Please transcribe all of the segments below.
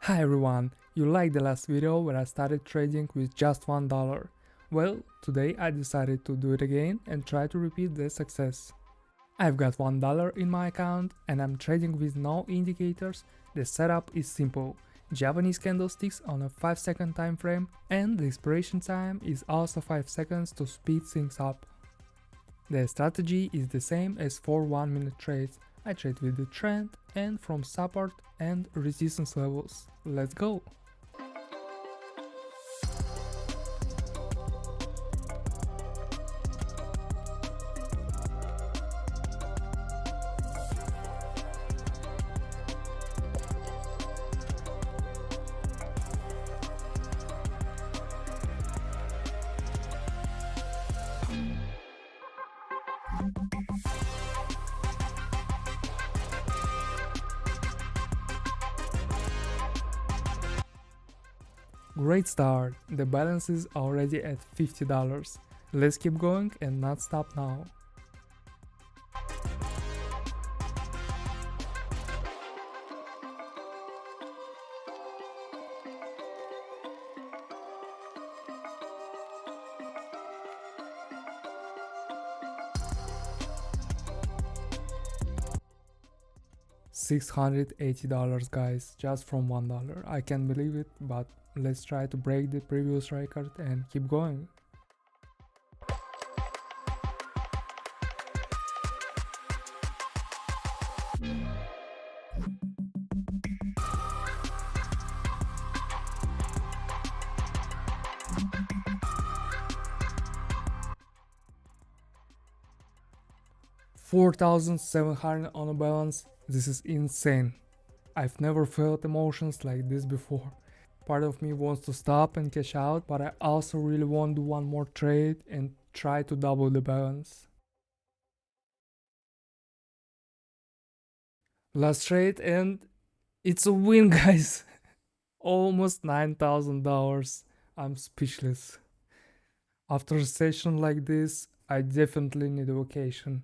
Hi everyone, you liked the last video where I started trading with just $1. Well, today I decided to do it again and try to repeat the success. I've got $1 in my account and I'm trading with no indicators. The setup is simple. Japanese candlesticks on a 5-second time frame, and the expiration time is also 5 seconds to speed things up. The strategy is the same as for 1-minute trades. I trade with the trend and from support and resistance levels. Let's go! Great start, the balance is already at $50. Let's keep going and not stop now. $680 guys, just from $1. I can't believe it, but let's try to break the previous record and keep going. $4,700 on a balance, this is insane. I've never felt emotions like this before. Part of me wants to stop and cash out, but I also really want to do one more trade and try to double the balance. Last trade and it's a win guys! Almost $9,000. I'm speechless. After a session like this, I definitely need a vacation.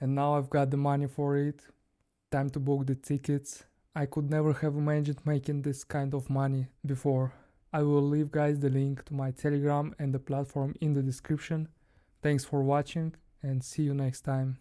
And now I've got the money for it. Time to book the tickets. I could never have imagined making this kind of money before. I will leave guys the link to my Telegram and the platform in the description. Thanks for watching and see you next time.